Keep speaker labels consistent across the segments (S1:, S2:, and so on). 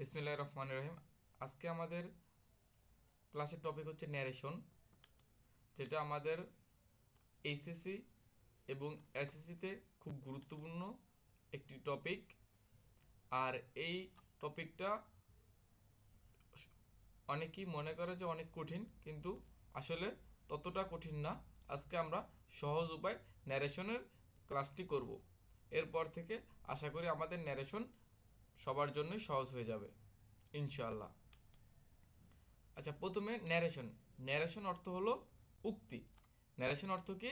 S1: বিসমিল্লাহির রহমানির রহিম। আজকে আমাদের ক্লাসের টপিক হচ্ছে ন্যারেশন, যেটা আমাদের এইচএসসি এবং এসএসসিতে খুব গুরুত্বপূর্ণ একটি টপিক। আর এই টপিকটা অনেকেই মনে করে যে অনেক কঠিন, কিন্তু আসলে ততটা কঠিন না। আজকে আমরা সহজ উপায় ন্যারেশনের ক্লাসটি করব। এরপর থেকে আশা করি আমাদের ন্যারেশন সবার জন্যই সহজ হয়ে যাবে ইনশাআল্লাহ। আচ্ছা, প্রথমে ন্যারেশন। ন্যারেশন অর্থ হলো উক্তি। ন্যারেশন অর্থ কি?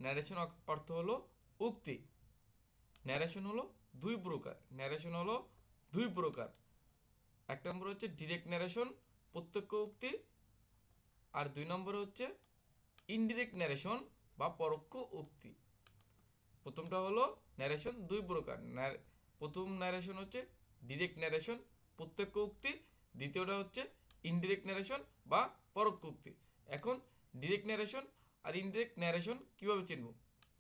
S1: ন্যারেশন অর্থ হলো উক্তি। ন্যারেশন হলো দুই প্রকার। ন্যারেশন হলো দুই প্রকার। এক নম্বর হচ্ছে ডিরেক্ট ন্যারেশন, প্রত্যক্ষ উক্তি। আর দুই নম্বর হচ্ছে ইনডিরেক্ট ন্যারেশন বা পরোক্ষ উক্তি। প্রথমটা হলো ন্যারেশন দুই প্রকার। প্রথম ন্যারেশন হচ্ছে ডিরেক্ট ন্যারেশন, প্রত্যক্ষ উক্তি। দ্বিতীয়টা হচ্ছে ইনডিরেক্ট ন্যারেশন বা পরোক্ষ উক্তি। এখন ডিরেক্ট ন্যারেশন আর ইনডিরেক্ট ন্যারেশন কীভাবে চিনব?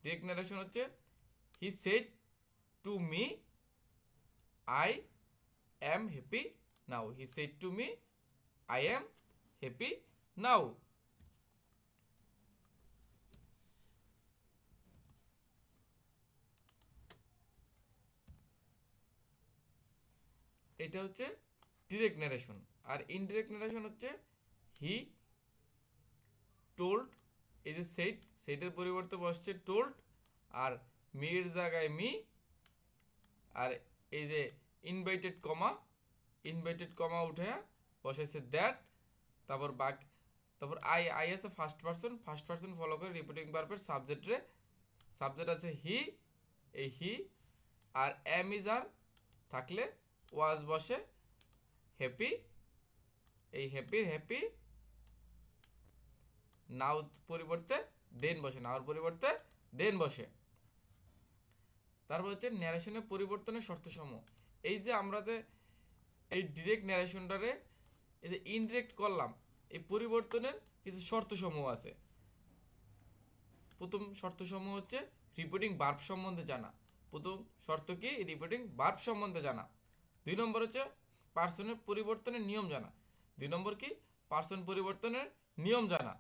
S1: ডিরেক্ট ন্যারেশন হচ্ছে হি said to me I am happy now. He said to me I am happy নাও। এটা হচ্ছে ডিরেক্ট ন্যারেশন। আর ইনডিরেক্ট ন্যারেশন হচ্ছে হি টোল্ড। এই যে সেট, সেটের পরিবর্তে বসছে টোল্ড, আর মির জায়গায় মি। আর এই যে ইনভাইটেড কমা, ইনভাইটেড কমা উঠে বসেছে দ্যাট। তারপর তারপর আই আছে first person, first person follow করে রিপিটিং ভার্বের সাবজেক্টে। সাবজেক্ট আছে হি, এই হি। আর এম ইজ আর থাকলে ওয়াজ বসে হ্যাপি, এই হ্যাপির হ্যাপি। নাও পরিবর্তে দেন বসে, নাওর পরিবর্তে দেন বসে। তারপর হচ্ছে ন্যারেশনের পরিবর্তনের শর্তসমূহ। এই যে আমরা যে এই ডিরেক্ট ন্যারেশনটারে এই যে ইনডিরেক্ট করলাম, এই পরিবর্তনের কিছু শর্তসমূহ আছে। প্রথম শর্তসমূহ হচ্ছে রিপিটিং ভার্ব সম্বন্ধে জানা। প্রথম শর্ত কি? রিপিটিং ভার্ব সম্বন্ধে জানা। দুই নম্বর হচ্ছে পার্সনের পরিবর্তনের নিয়ম জানা। দুই নম্বর কি? পার্সন পরিবর্তনের নিয়ম জানা।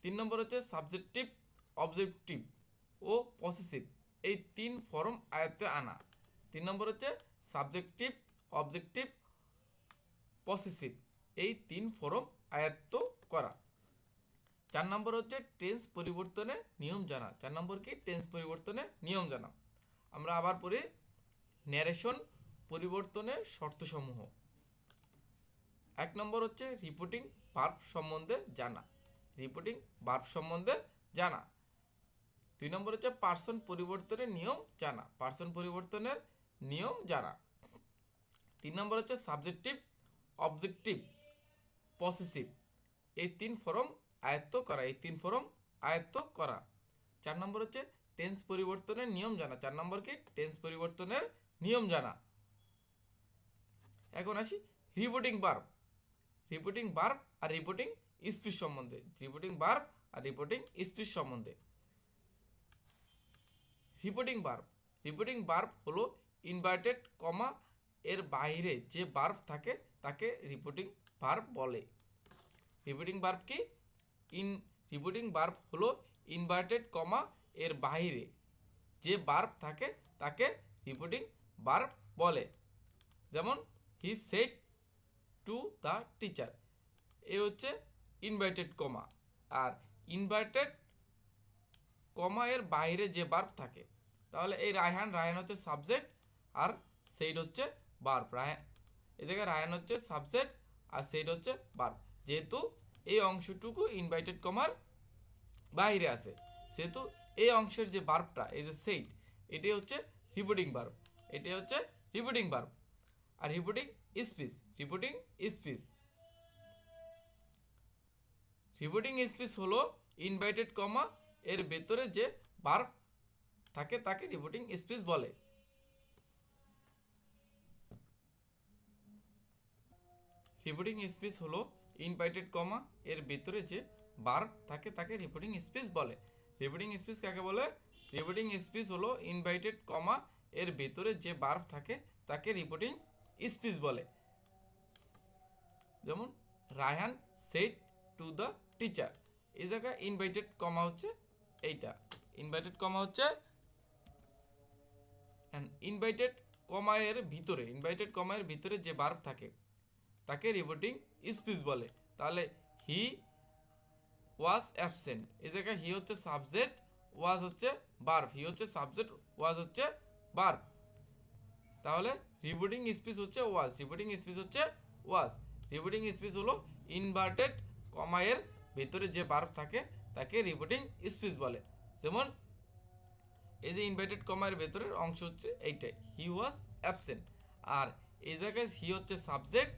S1: তিন নম্বর হচ্ছে সাবজেক্টিভ, অবজেক্টিভ ও পসেসিভ, এই তিন ফর্ম আয়ত্তে আনা। তিন নম্বর হচ্ছে সাবজেক্টিভ, অবজেক্টিভ, পসেসিভ, এই তিন ফর্ম আয়ত্ত করা। চার নম্বর হচ্ছে টেন্স পরিবর্তনের নিয়ম জানা। চার নম্বর কি? টেন্স পরিবর্তনের নিয়ম জানা। আমরা আবার পড়ি ন্যারেশন পরিবর্তনের শর্তসমূহ। এক নম্বর হচ্ছে রিপিটিং ভার্ব সম্বন্ধে জানা। রিপিটিং ভার্ব সম্বন্ধে জানা। দুই নম্বর হচ্ছে পার্সন পরিবর্তনের নিয়ম জানা। পার্সন পরিবর্তনের নিয়ম জানা। তিন নম্বর হচ্ছে সাবজেক্টিভ, অবজেক্টিভ, পসেসিভ, এই তিন ফর্ম আয়ত্ত করা। এই তিন ফর্ম আয়ত্ত করা। চার নম্বর হচ্ছে টেন্স পরিবর্তনের নিয়ম জানা। চার নম্বর কি? টেন্স পরিবর্তনের নিয়ম জানা। এখন আসি রিপিটিং ভার্ব। রিপিটিং ভার্ব আর রিপিটিং স্পিচ সম্বন্ধে। রিপিটিং ভার্ব আর রিপিটিং স্পিচ সম্বন্ধে। Repeating verb. রিপিটিং ভার্ব হলো ইনভার্টেড কমা এর বাইরে যে ভার্ব থাকে তাকে রিপিটিং ভার্ব বলে। রিপিটিং ভার্ব কি? রিপিটিং ভার্ব হলো ইনভার্টেড কমা এর বাইরে যে ভার্ব থাকে তাকে রিপিটিং ভার্ব বলে। যেমন he said to the teacher, এ হচ্ছে ইনভার্টেড কমা। আর ইনভার্টেড কমা এর বাইরে যে ভার্ব থাকে, তাহলে এই রায়হান, রায়হান হচ্ছে সাবজেক্ট আর সেইড হচ্ছে ভার্ব। রায়হান, এই জায়গায় রায়হান হচ্ছে সাবজেক্ট আর সেইড হচ্ছে ভার্ব। যেহেতু এই অংশটুকু ইনভার্টেড কমার বাইরে আছে, সেহেতু এই অংশের যে ভার্বটা, এই যে সেইড, এটাই হচ্ছে রিপিটিং ভার্ব। এটাই হচ্ছে রিপিটিং ভার্ব। আর repeating speech. Repeating speech, repeating speech হলো ইনভার্টেড কমা এর ভেতরে যে ভার্ব থাকে তাকে রিপিটিং স্পিচ বলে। রিপিটিং স্পিচ হলো ইনভার্টেড কমা এর ভেতরে যে ভার্ব থাকে তাকে রিপিটিং স্পিচ বলে। রিপিটিং স্পিচ কাকে বলে? রিপিটিং স্পিচ হলো ইনভার্টেড কমা এর ভেতরে যে ভার্ব থাকে তাকে রিপিটিং স্পিচ বলে। যেমন Raihan said to the teacher, এই জায়গায় ইনভাইটেড কমা হচ্ছে এইটা, ইনভাইটেড কমা হচ্ছে, ইনভাইটেড কমায়ের ভিতরে যে ভার্ব থাকে তাকে রিপোর্টিং স্পিচ বলে। তাহলে হি ওয়াজ অ্যাবসেন্ট, এই জায়গায় হি হচ্ছে সাবজেক্ট, ওয়াজ হচ্ছে ভার্ব, হি হচ্ছে সাবজেক্ট, ওয়াজ হচ্ছে ভার্ব। তাহলে রিপোর্টিং স্পিচ হচ্ছে ওয়াজ, রিপোর্টিং স্পিচ হচ্ছে ওয়াজ। রিপোর্টিং স্পিচ হলো ইনভার্টেড কমায়ের ভিতরে যে ভার্ব থাকে তাকে রিপোর্টিং স্পিচ বলে। যেমন এই যে ইনভার্টেড কমায়ের ভেতরের অংশ হচ্ছে এইটাই, হি ওয়াজ অ্যাবসেন্ট, আর এই জায়গায় হি হচ্ছে সাবজেক্ট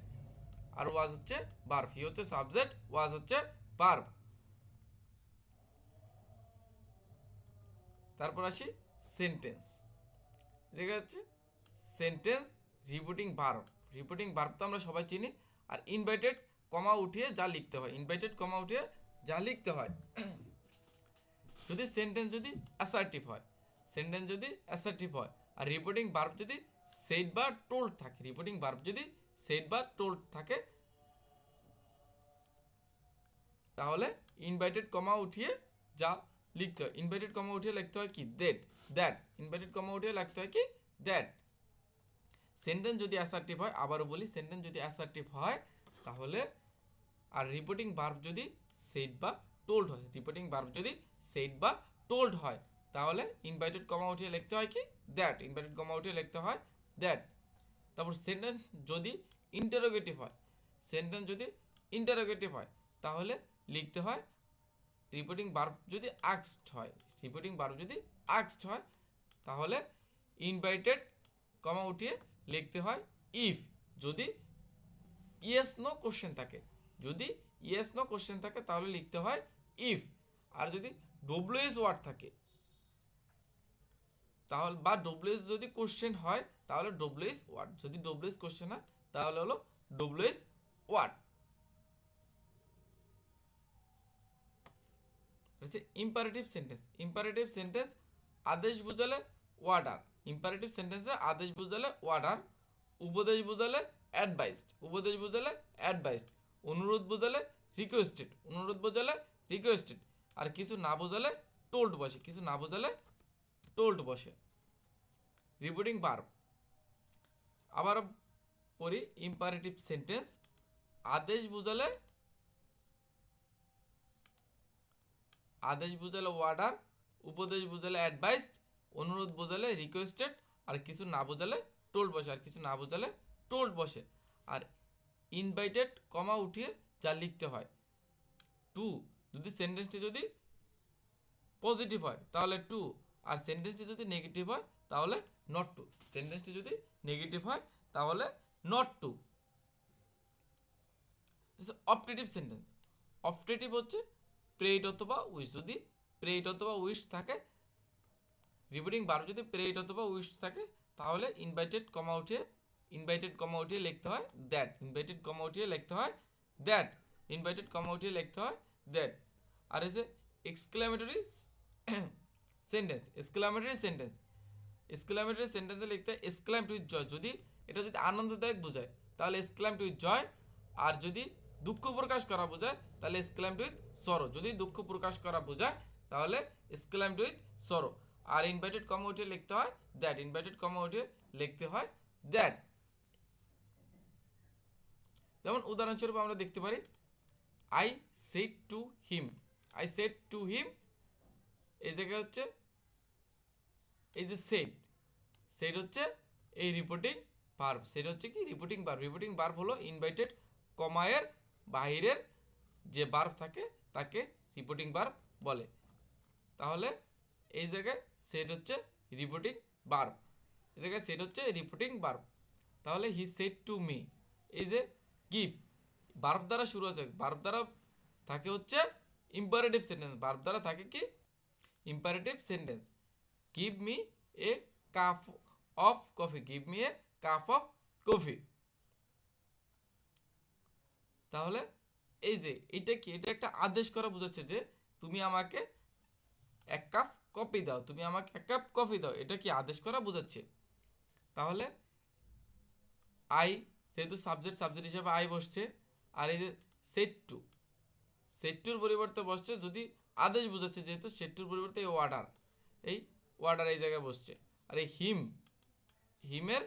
S1: আর ওয়াজ হচ্ছে ভার্ব, হি হচ্ছে সাবজেক্ট, ওয়াজ হচ্ছে ভার্ব। তারপর আসি সেন্টেন্স, জায়গা হচ্ছে sentence reporting verb, reporting verb তো আমরা সবাই চিনি। আর ইনভাইটেড কমা উঠিয়ে যা লিখতে হয়, ইনভাইটেড কমা উঠিয়ে যা লিখতে হয়, যদি সেন্টেন্স যদি অ্যাসার্টিভ হয়, সেন্টেন্স যদি অ্যাসার্টিভ হয়, আর রিপোর্টিং ভার্ব যদি সেড বা টোল্ড থাকে, রিপোর্টিং ভার্ব যদি সেড বা টোল্ড থাকে, তাহলে ইনভাইটেড কমা উঠিয়ে যা লিখতে হয়, ইনভাইটেড কমা উঠিয়ে লিখতে হয় কি দ্যাট, ইনভাইটেড কমা উঠিয়ে লিখতে হয় কি দ্যাট। সেন্টেন্স যদি অ্যাসার্টিভ হয়, আবারও বলি, সেন্টেন্স যদি অ্যাসার্টিভ হয় তাহলে, আর রিপোর্টিং ভার্ব যদি সেড বা টোল্ড হয়, রিপোর্টিং ভার্ব যদি সেড বা টোল্ড হয়, তাহলে ইনভাইটেড কমা উঠিয়ে লিখতে হয় কি দ্যাট, ইনভাইটেড কমা উঠিয়ে লিখতে হয় দ্যাট। তারপর সেন্টেন্স যদি ইন্টারোগেটিভ হয়, সেন্টেন্স যদি ইন্টারোগেটিভ হয় তাহলে লিখতে হয়, রিপোর্টিং ভার্ব যদি আস্কড হয়, রিপোর্টিং ভার্ব যদি আস্কড হয় তাহলে ইনভাইটেড কমা উঠিয়ে লিখতে হয় ইফ, যদি ইয়েস নো কোশ্চেন থাকে, যদি ইয়েস নো কোশ্চেন থাকে তাহলে লিখতে হয় ইফ। আর যদি ডব্লিউএস ওয়ার্ড থাকে তাহলে, বা ডব্লিউএস যদি কোশ্চেন হয় তাহলে ডব্লিউএস ওয়ার্ড, যদি ডব্লিউএস কোশ্চেন হয় তাহলে হলো WH word. Imperative sentence, imperative sentence আদেশ বুঝালে ওয়ার্ডার, ইম্পারেটিভ সেন্টেন্সে আদেশ বুঝালে ওয়ার্ডার, উপদেশ বুঝালে অ্যাডভাইসড, উপদেশ বুঝালে অ্যাডভাইসড, অনুরোধ বুঝালে রিকোয়েস্টেড, অনুরোধ বোঝালে রিকোয়েস্টেড, আর কিছু না বোঝালে টোল্ড বসে, কিছু না বোঝালে টোল্ড বসে। রিপোর্টিং ভার্ব আবার পড়ি, ইম্পারেটিভ সেন্টেন্স আদেশ বুঝালে ওয়ার্ডার, উপদেশ বুঝালে অ্যাডভাইসড, অনুরোধ বোঝালে রিকোয়েস্টেড, আর কিছু না বোঝালে টোল্ড বসে, আর কিছু না বোঝালে টোল্ড বসে। আর ইনভাইটেড কমা উঠিয়ে যা লিখতে হয় টু, যদি সেন্টেন্সটি যদি পজিটিভ হয় তাহলে টু, আর সেন্টেন্সটি যদি নেগেটিভ হয় তাহলে নট টু, সেন্টেন্সটি যদি নেগেটিভ হয় তাহলে not to. Optative sentence, optative হচ্ছে প্রেইড অথবা উইশ, যদি প্রেইড অথবা উইশ থাকে, রিপোর্টিং ভার্ব যদি প্রেইড অথবা উইশ থাকে তাহলে ইনভাইটেড কমা উঠিয়ে লিখতে হয় দ্যাট, ইনভাইটেড কমা উঠিয়ে লিখতে হয় দ্যাট, ইনভাইটেড কমা উঠিয়ে লিখতে হয় দ্যাট। আর এসে এক্সক্লামেটরি সেন্টেন্স, এক্সক্লামেটরি সেন্টেন্সে লিখতে হয় এক্সক্লাইমড উইথ জয়, যদি এটা যদি আনন্দদায়ক বোঝায় তাহলে এক্সক্লাইমড উইথ জয়, আর যদি দুঃখ প্রকাশ করা বোঝায় তাহলে এক্সক্লাইমড উইথ সরো, যদি দুঃখ প্রকাশ করা বোঝায় তাহলে exclaimed with sorrow. Are inverted comma উঠিয়ে লিখতে হয় দ্যাট, ইনভাইটেড কমা উঠিয়ে লিখতে হয় দ্যাট। যেমন উদাহরণস্বরূপ আমরা দেখতে পারি, I said to him, I said to him, এই জায়গায় হচ্ছে এই যে সেড হচ্ছে এই রিপোর্টিং ভার্ব, সেড হচ্ছে কি রিপোর্টিং ভার্ব, রিপোর্টিং ভার্ব হলো ইনভাইটেড কমায়ের বাহিরের যে ভার্ব থাকে তাকে রিপোর্টিং ভার্ব বলে। তাহলে এই জায়গায় সেড হচ্ছে রিপোর্টিং ভার্ব, এই জায়গায় সেড হচ্ছে রিপোর্টিং ভার্ব। তাহলে হি সেড টু মি, এই যে গিভ ভার্ব দ্বারা শুরু আছে, ভার্ব দ্বারা থাকে হচ্ছে ইম্পারেটিভ সেন্টেন্স, ভার্ব দ্বারা থাকে কি imperative sentence. Give me a cup of coffee, give me a cup of coffee. তাহলে এই যে এটা কি, এটা একটা আদেশ করা বোঝাচ্ছে যে তুমি আমাকে এক কাপ কফি দাও, তুমি আমাকে এক কাপ কফি দাও, এটা কি আদেশ করা বোঝাচ্ছে। তাহলে আই যেহেতু সাবজেক্ট হিসেবে আই বসছে, আর এই যে সেট টু, সেট টুর পরিবর্তে বসছে যদি আদেশ বোঝাচ্ছে, যেহেতু সেট টুর পরিবর্তে এই অর্ডার, এই অর্ডার এই জায়গায় বসছে। আর এই হিম, হিমের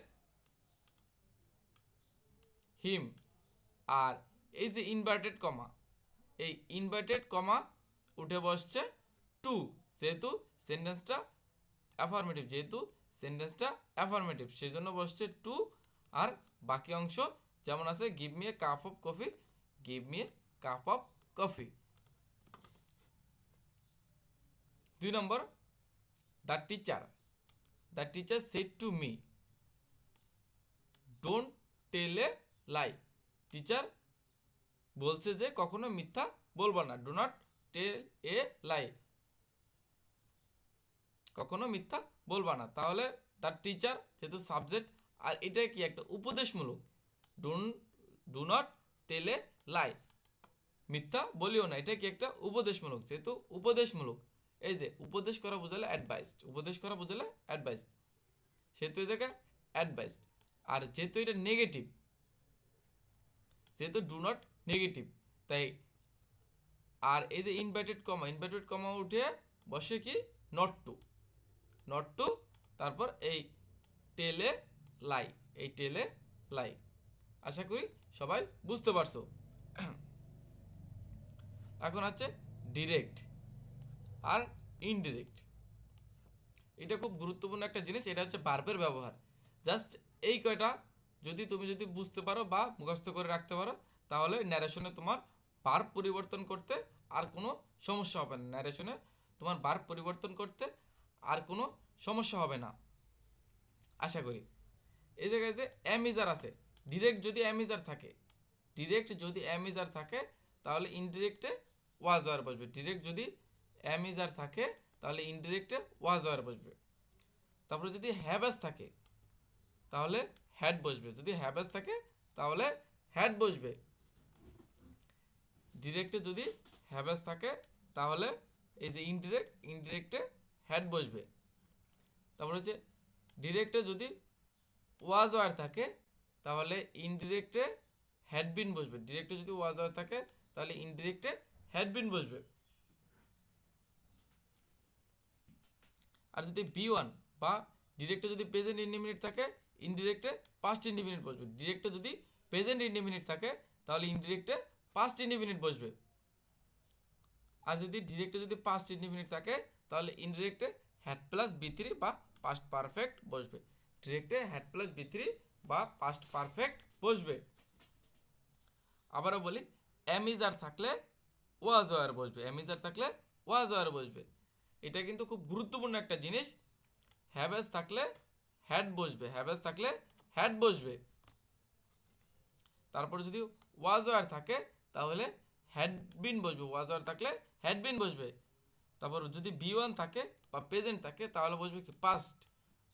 S1: হিম, আর এই যে ইনভার্টেড কমা, এই ইনভার্টেড কমা উঠে বসছে টু, যেহেতু সেন্টেন্সটা অ্যাফার্মেটিভ, যেহেতু সেন্টেন্সটা অ্যাফার্মেটিভ সেই জন্য বসছে টু। আর বাকি অংশ যেমন আছে give me a cup of coffee, give me a cup of coffee. 2 নম্বর, the teacher said to me don't tell a lie. Teacher বলছে যে কখনো মিথ্যা বলবো না, ডো নট টেল এ লাই, কখনো মিথ্যা বলবা না। তাহলে দ্য টিচার যেহেতু সাবজেক্ট, আর এটা কি একটা উপদেশমূলক, ডু নট টেল এ লাই, মিথ্যা বলিও না, এটা কি একটা উপদেশমূলক, যেহেতু উপদেশমূলক, এই যে উপদেশ করা বোঝালে অ্যাডভাইসড, উপদেশ করা বোঝালে অ্যাডভাইসড, সেহেতু এই জায়গায় অ্যাডভাইসড। আর যেহেতু এটা নেগেটিভ, যেহেতু ডু নট নেগেটিভ, তাই আর এই যে ইনভার্টেড কমা উঠে বসে কি নট টু, তারপর এই টেলে লাই, এই টেলে লাই। আশা করি সবাই বুঝতে পারছো। এখন আছে ডিরেক্ট আর ইনডিরেক্ট। এটা খুব গুরুত্বপূর্ণ একটা জিনিস, এটা হচ্ছে ভার্বের ব্যবহার। জাস্ট এই কয়টা তুমি যদি বুঝতে পারো বা মুখস্থ করে রাখতে পারো, তাহলে ন্যারেশনে তোমার ভার্ব পরিবর্তন করতে আর কোনো সমস্যা হবে না। ন্যারেশনে তোমার ভার্ব পরিবর্তন করতে আর কোনো সমস্যা হবে না আশা করি। এই জায়গায় যে অ্যামিজার আছে, ডিরেক্ট যদি অ্যামিজার থাকে, তাহলে ইনডিরেক্টে ওয়াজ ওয়ার বসবে। ডিরেক্ট যদি অ্যামিজার থাকে তাহলে ইনডিরেক্টে ওয়াজ ওয়ার বসবে। তারপরে যদি হ্যাভাস থাকে তাহলে হ্যাড বসবে, যদি হ্যাভাস থাকে তাহলে হ্যাড বসবে। ডিরেক্টে যদি হ্যাভাস থাকে তাহলে এই যে ইনডিরেক্টে হ্যাড বসবে। তারপরে হচ্ছে ডিরেক্টে যদি ওয়াজ ওয়ার থাকে তাহলে ইনডিরেক্টে হ্যাড বিন বসবে। ডিরেক্টে যদি ওয়াজ ওয়ার থাকে তাহলে ইনডিরেক্টে হ্যাড বিন বসবে। আর যদি বি1 বা ডিরেক্টে যদি প্রেজেন্ট ইনডিফিনিট থাকে, ইনডিরেক্টে পাস্ট ইনডিফিনিট বসবে। ডিরেক্টে যদি প্রেজেন্ট ইনডিফিনিট থাকে তাহলে ইনডিরেক্টে পাস্ট ইনডিফিনিট বসবে। আর যদি ডিরেক্টে যদি পাস্ট ইনডিফিনিট থাকে তাহলে ইনডিরেক্টে হ্যাড প্লাস বি3 বা পাস্ট পারফেক্ট বসবে। ডিরেক্টে হ্যাড প্লাস বি3 বা পাস্ট পারফেক্ট বসবে। আবারও বলি, অ্যামিজার থাকলে ওয়াজ ওয়ার বসবে, অ্যামিজার থাকলে ওয়াজ ওয়ার বসবে। এটা কিন্তু খুব গুরুত্বপূর্ণ একটা জিনিস। হ্যাভেস থাকলে হ্যাড বসবে, হ্যাভেস থাকলে হ্যাড বসবে। তারপর যদি ওয়াজ ওয়ার থাকে তাহলে হ্যাড বিন বসবে, ওয়াজ ওয়ার থাকলে হ্যাড বিন বসবে। তারপর যদি বি1 থাকে বা প্রেজেন্ট থাকে তাহলে বসবে কি পাস্ট।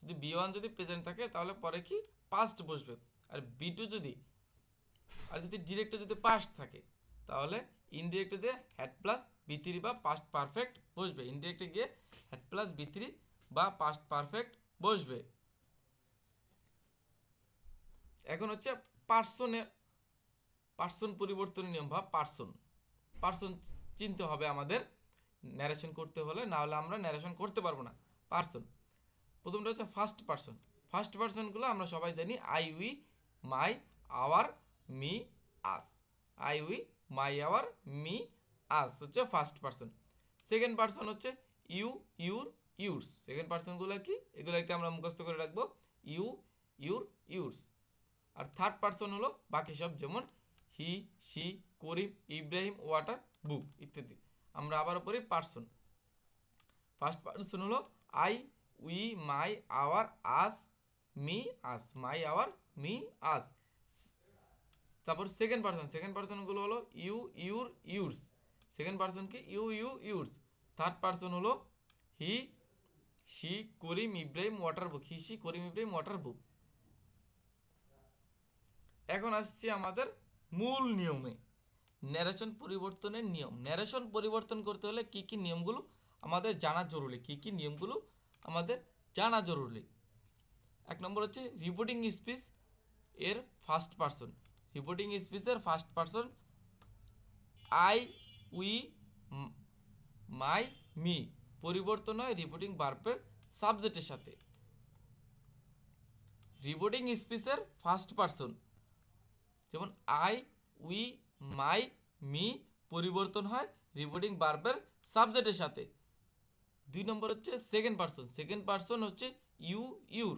S1: যদি বি1 যদি প্রেজেন্ট থাকে তাহলে পরে কি পাস্ট বসবে। আর বি2 যদি ডিরেক্টে যদি পাস্ট থাকে তাহলে ইনডিরেক্টে যে হ্যাড প্লাস বি3 বা পাস্ট পারফেক্ট বসবে। ইনডিরেক্টে গিয়ে হ্যাড প্লাস বি3 বা পাস্ট পারফেক্ট বসবে। এখন হচ্ছে পার্সন পরিবর্তনের নিয়ম বা পার্সন চিনতে হবে আমাদের ন্যারেশন করতে হলে, না হলে আমরা ন্যারেশন করতে পারবো না। পার্সন প্রথমটা হচ্ছে ফার্স্ট পার্সনগুলো আমরা সবাই জানি I, we, my, our, me, us. I, we, my, our, me, us হচ্ছে ফার্স্ট পার্সন। সেকেন্ড পার্সন হচ্ছে ইউ, ইউর, ইউরস। সেকেন্ড পার্সনগুলো কি, এগুলো একটা আমরা মুখস্থ করে রাখবো, ইউ, ইউর, ইউরস। আর থার্ড পার্সন হলো বাকি সব, যেমন he, she, Karim, Ibrahim, water, book ইত্যাদি। আমরা আবারও পড়ি পার্সন। ফার্স্ট পার্সন হলো I, we, my, our, us, me, us. My, our, me, us. তারপর সেকেন্ড পার্সনগুলো হলো you, your, yours. Second person কি ইউ, ইউরস। থার্ড পার্সন হলো he, she, Karim, Ibrahim, water, book. He, she, Karim, Ibrahim, water, book. এখন আসছি আমাদের মূল নিয়মে, ন্যারেশন পরিবর্তনের নিয়ম। ন্যারেশন পরিবর্তন করতে হলে কি কি নিয়মগুলো আমাদের জানা জরুরি, এক নম্বর হচ্ছে রিপোর্টিং স্পিচ এর ফার্স্ট পার্সন। রিপোর্টিং স্পিচের first person I, we, my, me পরিবর্তন হয় রিপোর্টিং ভার্বের সাবজেক্টের সাথে। রিপোর্টিং স্পিচের first person I we, we, my, me পরিবর্তন হয় রিপোর্টিং ভার্বের সাবজেক্টের সাথে। 2 নম্বর হচ্ছে সেকেন্ড পারসন। সেকেন্ড পারসন হচ্ছে ইউ, ইউর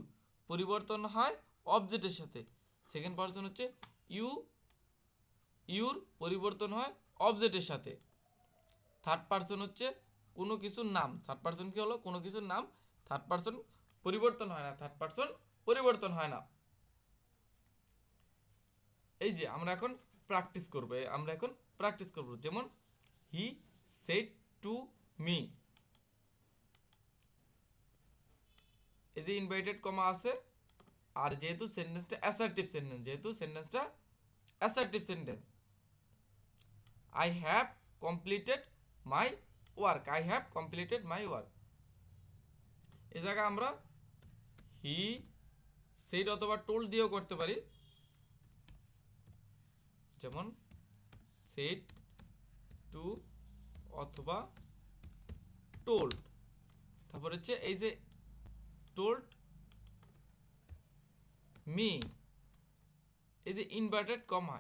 S1: পরিবর্তন হয় অবজেক্টের সাথে। সেকেন্ড পারসন হচ্ছে ইউ, ইউর পরিবর্তন হয় অবজেক্টের সাথে। থার্ড পারসন হচ্ছে কোনো কিছুর নাম। থার্ড পারসন কি হলো? কোনো কিছুর নাম। থার্ড পারসন পরিবর্তন হয় না। থার্ড পারসন পরিবর্তন হয় না। এই যে আমরা এখন প্র্যাকটিস করব। যেমন হি সেড টু মি, এই যে ইনভাইটেড কমা আছে, আর যেহেতু সেন্টেন্সটা assertive sentence, I have completed my work. এই জায়গায় আমরা হি সেড অথবা টোল্ড দিয়েও করতে পারি। যেমন সেড টু অথবা টোল্ড। তারপর হচ্ছে এই যে টোল্ড মি, এই যে ইনভার্টেড কমা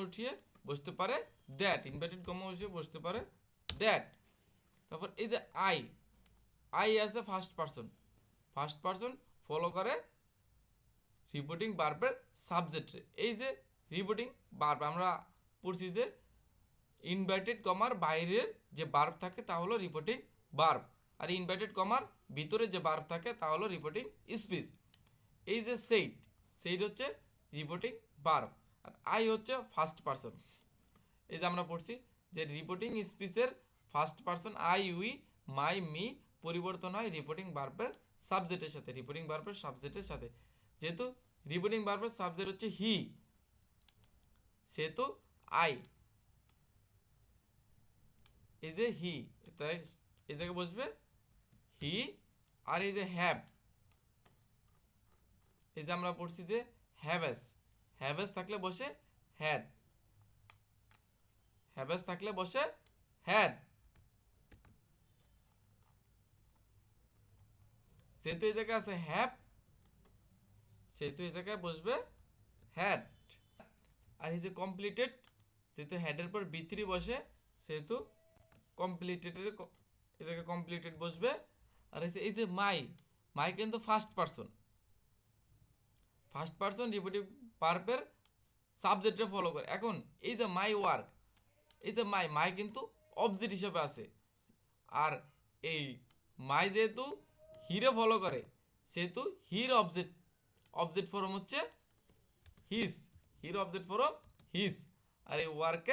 S1: উঠিয়ে বসতে পারে দ্যাট। তারপর এই যে আই আছে ফার্স্ট পারসন ফলো করে রিপোর্টিং ভার্বের সাবজেক্টে। এই যে রিপোর্টিং ভার্ব আমরা পড়ছি যে ইনভার্টেড কমার বাইরের যে ভার্ব থাকে তা হলো রিপোর্টিং ভার্ব, আর ইনভার্টেড কমার ভিতরে যে ভার্ব থাকে তা হলো রিপোর্টিং স্পিচ। এই যে সেইড হচ্ছে রিপোর্টিং ভার্ব, আর আই হচ্ছে ফার্স্ট পারসন। এই যে আমরা পড়ছি যে রিপোর্টিং স্পিচের first person I, we, my, me পরিবর্তন হয় রিপোর্টিং ভার্বের সাবজেক্টের সাথে। যেহেতু রিপোর্টিং ভার্বের সাবজেক্ট হচ্ছে হি, সেহেতু আই, এই যে হি, তাই এই জায়গায় বসবে হি। আর এই যে হ্যাভ, এই যে আমরা পড়ছি যে হ্যাভেস থাকলে বসে হ্যাড, যেহেতু এই জায়গায় আছে হ্যাভ, সেহেতু এই জায়গায় বসবে হ্যাড। আর এই যে কমপ্লিটেড, যেহেতু হ্যাডের পর বি3 বসে, সেহেতু কমপ্লিটেডের এই জায়গায় কমপ্লিটেড বসবে। আর এই যে মাই কিন্তু ফার্স্ট পারসন রিপোর্টিভ ভার্বের সাবজেক্টে ফলো করে। এখন এই যে মাই ওয়ার্ক, এই যে মাই কিন্তু অবজেক্ট হিসেবে আছে, আর এই মাই যেহেতু হিরে ফলো করে, সেহেতু হির অবজেক্ট ফর্ম হচ্ছে হিজ, আর এই ওয়ার্ক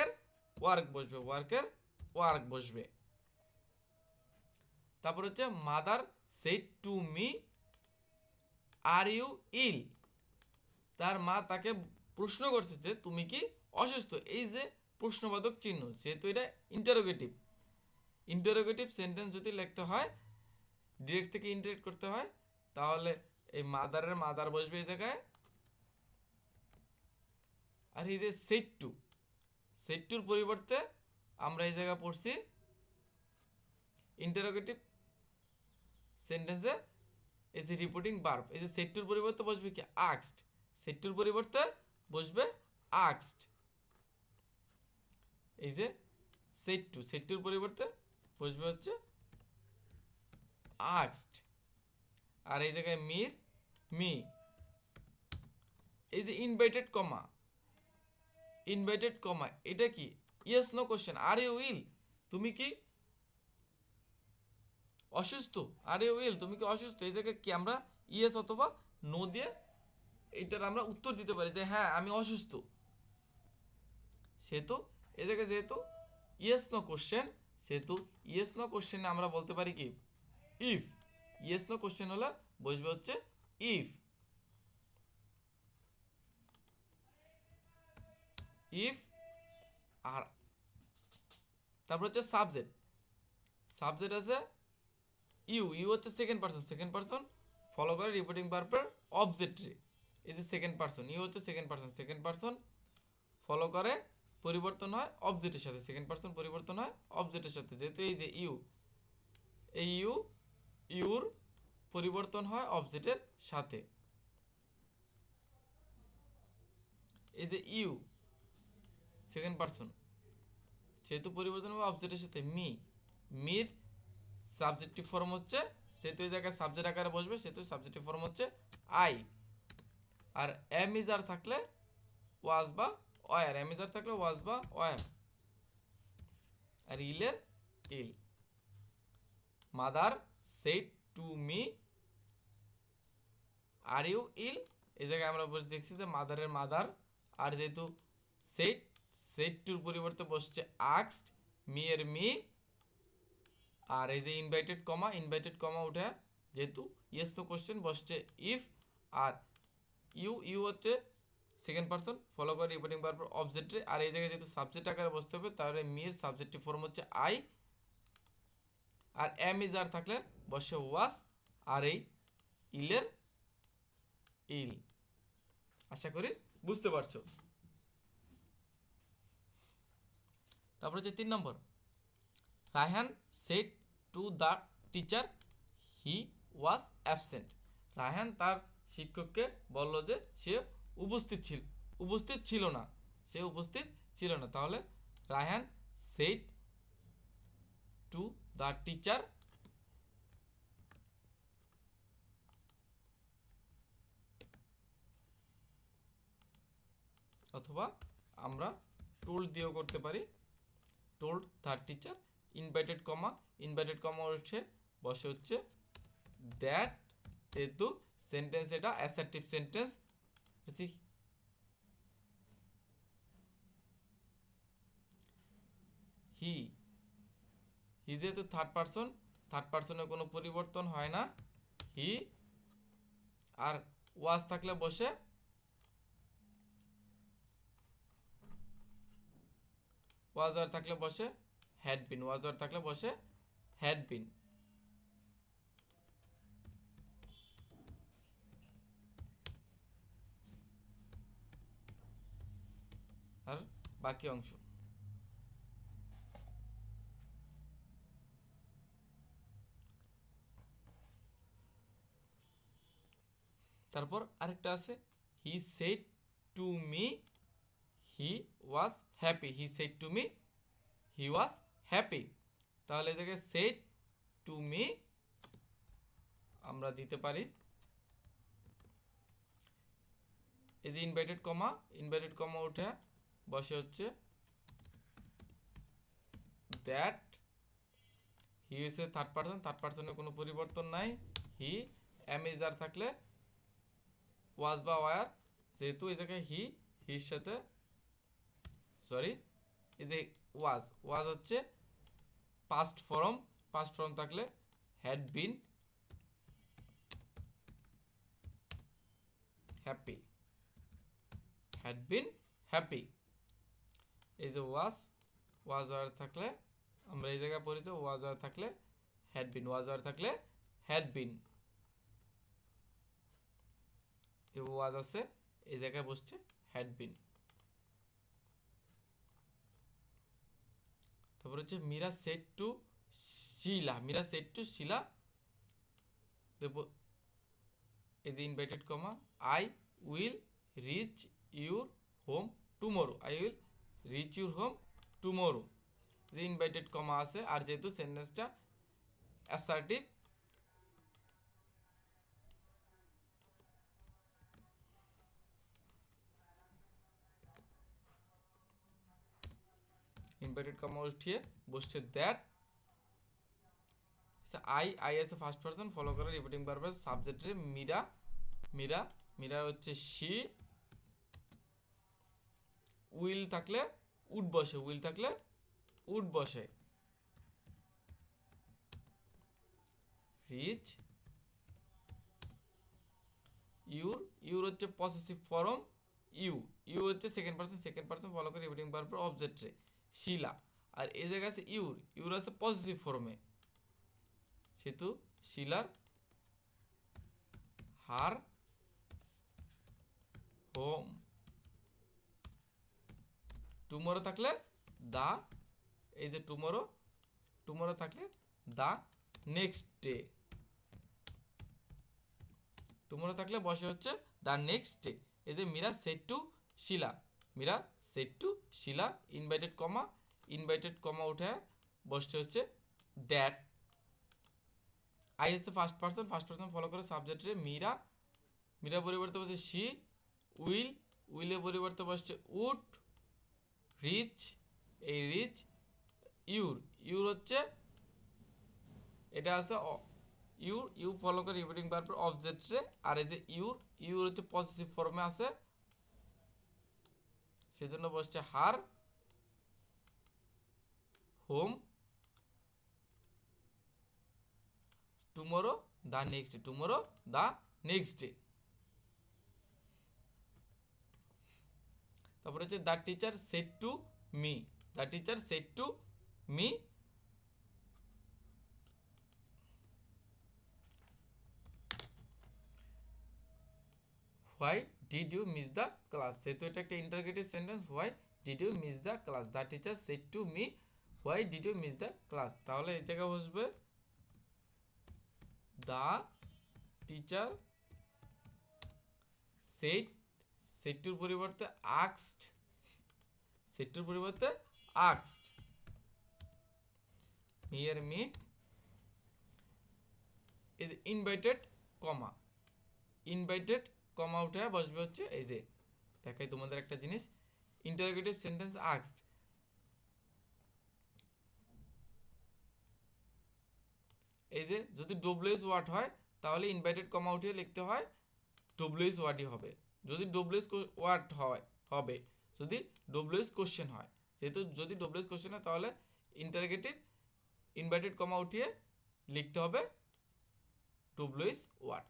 S1: বসবে। তারপর হচ্ছে mother said to me are you ill, তার মা তাকে প্রশ্ন করছে যে তুমি কি অসুস্থ। এই যে প্রশ্নবোধক চিহ্ন, যেহেতু এটা ইন্টারোগেটিভ সেন্টেন্স যদি লিখতে হয়, ডিরেক্ট থেকে ইন্টারেক্ট করতে হয়, তাহলে এই মাদার বসবে এই জায়গায়। আর এই যে সেড টুর পরিবর্তে আমরা এই জায়গায় পড়ছি ইন্টারোগেটিভ সেন্টেন্সে এই যে রিপোর্টিং ভার্ব, এই যে সেড টুর পরিবর্তে বসবে কি আস্কড, এই যে সেড টুর পরিবর্তে বসবে হচ্ছে আস্কড। আর এই জায়গায় মি। এই যে ইনভাইটেড কমা, এটা কি yes no question. Are you ill, তুমি কি অসুস্থ। এই জায়গায় কি আমরা ইয়েস অথবা নো দিয়ে এইটার আমরা উত্তর দিতে পারি যে হ্যাঁ আমি অসুস্থ। সেহেতু এই জায়গায় যেহেতু ইয়েস নো কোশ্চেন আমরা বলতে পারি কি ইফ। ইয়েস নো কোশ্চেন হলে বসবে হচ্ছে ইফ। আর তারপর হচ্ছে সাবজেক্ট আছে ইউ হচ্ছে সেকেন্ড পারসন ফলো করে রিপোর্টিং ভার্বের অবজেক্টে। এই যে সেকেন্ড পারসন, ইউ হচ্ছে সেকেন্ড পারসন ফলো করে পরিবর্তন হয় অবজেক্টের সাথে, সেকেন্ড পারসন পরিবর্তন হয় অবজেক্টের সাথে। যেহেতু এই যে ইউ, এই ইউর পরিবর্তন হয় অবজেক্টের সাথে। এই যে ইউ সেকেন্ড পারসন, যেহেতু পরিবর্তন হবে অবজেক্টের সাথে। মির সাবজেক্টিভ ফর্ম হচ্ছে, যেহেতু এই জায়গায় সাবজেক্ট আকারে বসবে সেহেতু সাবজেক্টিভ ফর্ম হচ্ছে আই। আর এম ইজার থাকলে ওয়াজ বা ওয়ার, এম ইজার থাকলে ওয়াজ বা ওয়ার। আর ইলের ill. Mother said to me are you ill, এই জায়গায় আমরা বসে দেখছি যে মাদারের মাদার, আর যেহেতু সেড টুর পরিবর্তে বসছে আক্সড, মি এর মি, আর এই যে ইনভাইটেড কমা উঠে, যেহেতু ইয়েস নো কোশ্চেন বসছে ইফ। আর ইউ হচ্ছে সেকেন্ড পারসন ফলো করে রিপিটিং ভার্ব অবজেক্টে। আর এই জায়গায় যেহেতু সাবজেক্ট আকারে বসতে হবে তাহলে মির সাবজেক্টিভ ফর্ম হচ্ছে আই। আর এম ইজ আর থাকলে বসে ওয়াস, আর এই ইলের ইল। আশা করি বুঝতে পারছো। তারপর হচ্ছে 3 নম্বর, Raihan said to the teacher he was absent. Raihan তার শিক্ষককে বলল যে সে উপস্থিত ছিল না, সে উপস্থিত ছিল না। তাহলে Raihan said to the teacher, অথবা আমরা টোল্ড দিয়েও করতে পারি। Told the teacher, inverted comma বসে হচ্ছে দ্যাট, যেহেতু সেন্টেন্স এটা অ্যাসার্টিভ সেন্টেন্স। হি যেহেতু থার্ড পারসনে কোনো পরিবর্তন হয় না। হি আর ওয়াজ থাকলে বসে ওয়াজার থাকলে বসে হ্যাড বিন, ওয়াজার থাকলে বসে হ্যাড বিন। আর বাকি অংশ তারপর আরেকটা আছে, হি said to me he was happy. He said to me he was happy. তাহলে এই জায়গায় সেড টু মি আমরা দিতে পারি এই যে ইনভাইটেড কমা উঠে বসে হচ্ছে দ্যাট। হি হচ্ছে থার্ড পারসনের কোনো পরিবর্তন নাই। হি এম ইজ আর থাকলে ওয়াজ বা ওয়ার, যেহেতু এই জায়গায় হির সাথে এই যে ওয়াজ হচ্ছে পাস্ট ফর্ম থাকলে হ্যাড বিন হ্যাপি, এই যে ওয়াজ ওয়ার থাকলে আমরা এই জায়গায় পড়ি যে ওয়াজ ওয়ার থাকলে হ্যাড বিন, ওয়াজ ওয়ার থাকলে হ্যাড বিন। এই ওয়াজ আছে এই জায়গায় বসছে হ্যাড বিন। তারপর হচ্ছে মিরা সেড টু শিলা, এই যে inverted comma, I will reach your home tomorrow, যে ইনভাইটেড কমা আছে। আর যেহেতু সেন্টেন্সটা অ্যাসার্টিভ, ইনভার্টেড কমা উঠিয়ে বসছে দ্যাট। আই আছে ফার্স্ট পারসন ফলো করে রিপিটিং ভার্বের সাবজেক্টে মিরা হচ্ছে শি। উইল থাকলে উড বসে রিচ ইউর হচ্ছে পসেসিভ ফর্ম ইউ হচ্ছে সেকেন্ড পারসন ফলো করে রিপিটিং ভার্বের অবজেক্টে শিলা। আর এই জায়গায় আছে ইউর আছে পসেসিভ ফর্মে, সেহেতু শিলার হার হোম টুমরো থাকলে দা, এই যে টুমরো থাকলে দা নেক্সট ডে, টুমরো থাকলে বসে হচ্ছে দা নেক্সট ডে। এই যে Meera said to Sheela, Meera said to Sheela, inverted comma উঠে বসছে হচ্ছে দ্যাট। আই হচ্ছে ফার্স্ট পার্সন ফলো করে সাবজেক্টে মীরা পরিবর্তে বসছে শি, উইলের পরিবর্তে বসছে উড, রিচ, এই রিচ, ইউর হচ্ছে এটা আছে ইউ ফলো করে রিপিটিং ভার্বের অবজেক্টে, আর এই যে ইউর হচ্ছে পসেসিভ ফর্মে আছে, সেজন্য বসছে her home tomorrow the next day. তারপরে হচ্ছে the teacher said to me, why did you miss the class, যেহেতু এটা একটা interrogative sentence, why did you miss the class, the teacher said to me why did you miss the class. তাহলে এই জায়গায় বসবে the teacher সেটুর পরিবর্তে আক্সড, here me is inverted comma উঠে বসবে হচ্ছে এই যে, দেখাই তোমাদের একটা জিনিস, ইন্টারোগেটিভ সেন্টেন্স আক্সড, এই যে যদি ডব্লিউএস ওয়ার্ড হয় তাহলে ইনভাইটেড কমা উঠিয়ে লিখতে হয় ডব্লিউএস ওয়ার্ডই হবে, যদি ডব্লিউএস ওয়ার্ড হবে, যদি ডব্লিউএস কোশ্চেন হয়, যেহেতু যদি ডব্লিউএস কোশ্চেন হয় তাহলে ইন্টারোগেটিভ ইনভাইটেড কমা উঠিয়ে লিখতে হবে ডব্লিউএস ওয়ার্ড।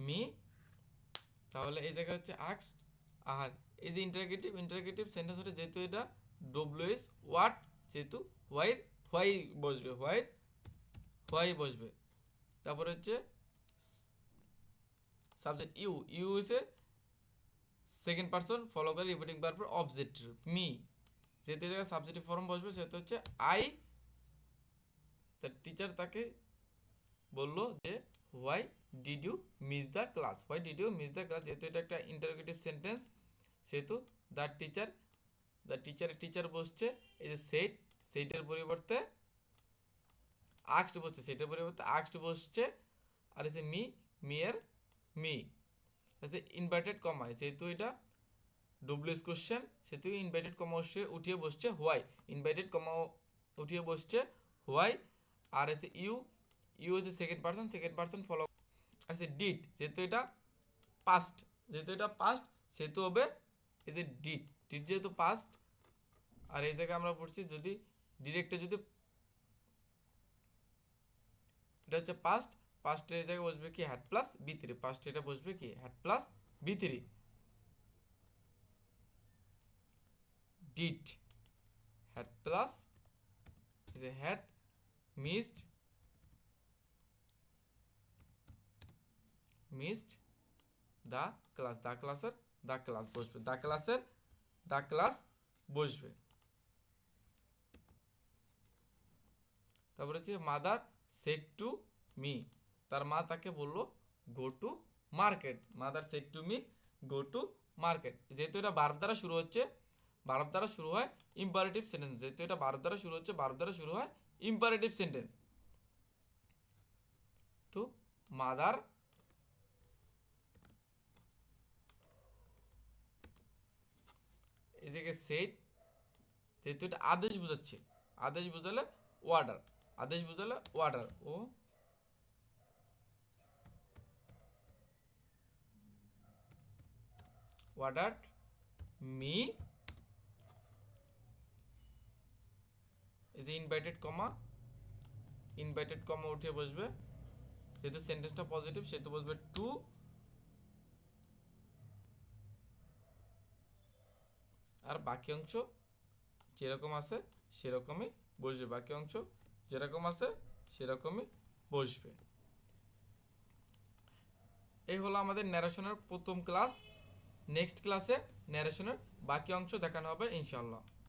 S1: মি, তাহলে এই জায়গায় হচ্ছে আক্স, আর এই যে ইন্টারোগেটিভ সেন্টেন্স হচ্ছে, যেহেতু এটা ডব্লিউএস ওয়ার্ড, যেহেতু হোয়াই বসবে। তারপরে হচ্ছে সাবজেক্ট ইউ হচ্ছে সেকেন্ড পারসন ফলো করে রিপিটিং ভার্বের অবজেক্ট মি, যেহেতু এই জায়গায় সাবজেক্টিভ ফর্ম বসবে সেহেতু হচ্ছে আই। তার টিচার তাকে বললো যে why did you miss the class, যেহেতু এটা একটা ইন্টারোগেটিভ সেন্টেন্স সেহেতু দ্য টিচার বসছে এই যে সেইটের পরিবর্তে আক্সড বসছে, আর এই যে মি ইনভার্টেড কমা, যেহেতু এটা ডব্লিউএস কোশ্চেন সেহেতু ইনভার্টেড কমা উঠিয়ে বসছে হোয়াই, আর এসে ইউ হচ্ছে সেকেন্ড পারসন ফলো, আর সে ডিড, যেহেতু এটা পাস্ট সেহেতু হবে এই যে ডিড যেহেতু পাস্ট, আর এই জায়গায় আমরা পড়ছি যদি ডিরেক্টে যদি এটা হচ্ছে পাস্টের জায়গায় বসবে কি হ্যাড প্লাস বি3, পাস্ট এটা বসবে কি হ্যাড প্লাস বি3, ডিড হ্যাড প্লাস যে হ্যাড মিসড দ্য ক্লাস বসবে। তারপরে হচ্ছে মাদার সেড টু মি, তার মা তাকে বললো গো টু মার্কেট, যেহেতু এটা ভার্ব দ্বারা শুরু হয় ইম্পারেটিভ সেন্টেন্স, যেহেতু এটা ভার্ব দ্বারা শুরু হয় ইম্পারেটিভ সেন্টেন্স, তো মাদার এই জায়গায় সেড, যেহেতু এটা আদেশ বোঝালে অর্ডার, ও ordered me is invited comma উঠে বসবে, যেহেতু সেন্টেন্সটা পজিটিভ সেহেতু বসবে টু, আর বাকি অংশ যেরকম আছে সেরকমই বসবে, এই হলো আমাদের ন্যারেশনের প্রথম ক্লাস। নেক্সট ক্লাসে ন্যারেশনের বাকি অংশ দেখানো হবে ইনশাল্লাহ।